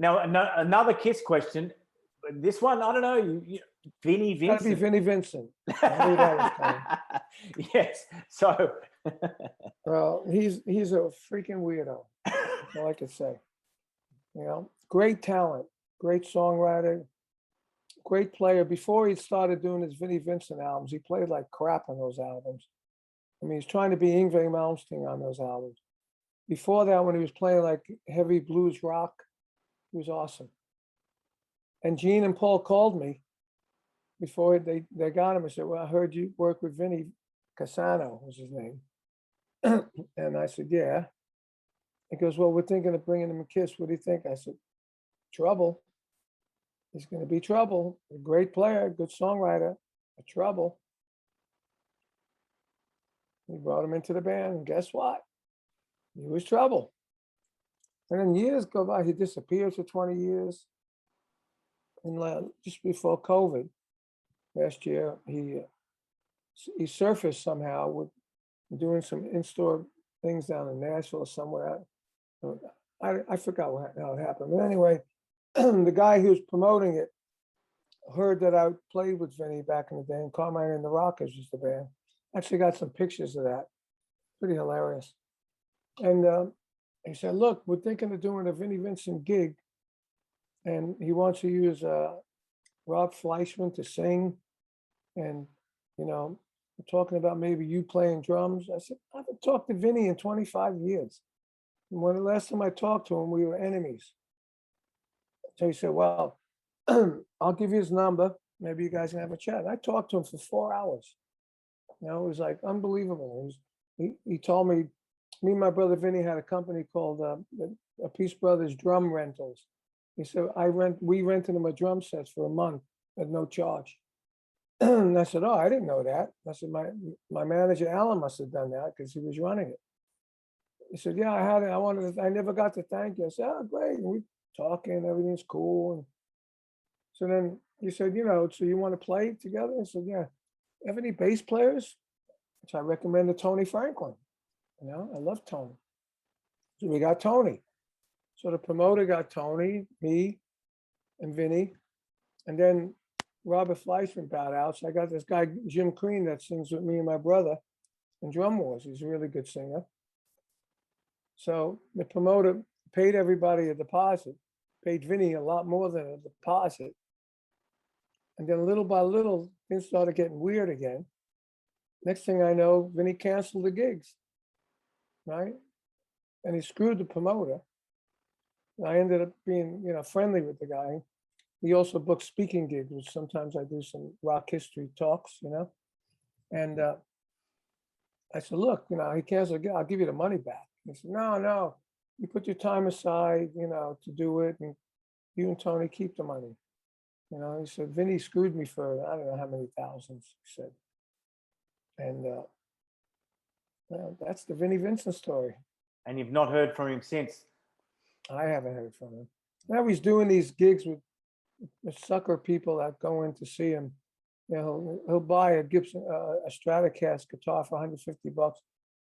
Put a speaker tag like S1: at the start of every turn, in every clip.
S1: Now, another Kiss question. This one, I don't know. Vinnie Vincent.
S2: Gotta be Vinnie Vincent. I knew that was coming.
S1: Yes. So.
S2: Well, he's a freaking weirdo. That's all I could say. You know, great talent, great songwriter, great player. Before he started doing his Vinnie Vincent albums, he played like crap on those albums. I mean, he's trying to be Yngwie Malmsteen on those albums. Before that, when he was playing like heavy blues rock, he was awesome. And Gene and Paul called me before they got him and said, well, I heard you work with Vinnie Casano, was his name. And I said, yeah. He goes, well, we're thinking of bringing him a Kiss. What do you think? I said, trouble. He's going to be trouble. A great player, good songwriter, but trouble. We brought him into the band, and guess what? He was trouble. And then years go by. He disappeared for 20 years. And just before COVID, last year, he surfaced somehow with doing some in-store things down in Nashville or somewhere. I forgot how it happened. But anyway, the guy who was promoting it heard that I played with Vinnie back in the day, and Carmine and the Rockers was the band. Actually got some pictures of that. Pretty hilarious. And he said, look, we're thinking of doing a Vinnie Vincent gig, and he wants to use Rob Fleischman to sing. And, you know, we're talking about maybe you playing drums. I said, I haven't talked to Vinnie in 25 years. And when the last time I talked to him, we were enemies. So he said, well, I'll give you his number. Maybe you guys can have a chat. And I talked to him for 4 hours. You know, it was like unbelievable. He told me and my brother Vinnie had a company called Appice Brothers Drum Rentals. He said, we rented him a drum set for a month at no charge. And I said, oh, I didn't know that. I said, my manager, Alan, must have done that because he was running it. He said, yeah, I had it. I never got to thank you. I said, oh, great. And we talking, everything's cool. And so then he said, you know, so you want to play together? I said, yeah. Have any bass players? So I recommended Tony Franklin. You know, I love Tony. So we got Tony. So the promoter got Tony, me, and Vinnie. And then Robert Fleischman bowed out. So I got this guy, Jim Crean, that sings with me and my brother in Drum Wars. He's a really good singer. So the promoter paid everybody a deposit, paid Vinnie a lot more than a deposit. And then little by little, things started getting weird again. Next thing I know, Vinnie canceled the gigs, right? And he screwed the promoter. And I ended up being, you know, friendly with the guy. He also booked speaking gigs, which sometimes I do some rock history talks, you know. And I said, look, you know, he canceled, I'll give you the money back. He said, no, you put your time aside, you know, to do it, and you and Tony keep the money. You know, he said, Vinnie screwed me for, I don't know how many thousands, he said. And well, that's the Vinnie Vincent story.
S1: And you've not heard from him since? I
S2: haven't heard from him. Now he's doing these gigs with sucker people that go in to see him. You know, he'll buy a Gibson, a Stratocaster guitar for $150.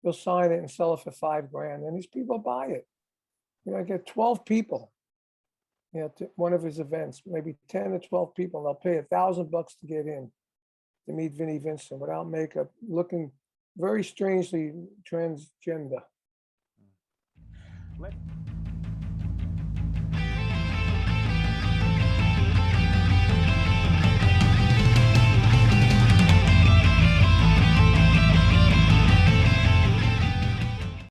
S2: He'll sign it and sell it for $5,000, and these people buy it. You know, I get 12 people, you know, to one of his events, maybe 10 or 12 people, and they'll pay $1,000 to get in to meet Vinnie Vincent without makeup, looking very strangely transgender.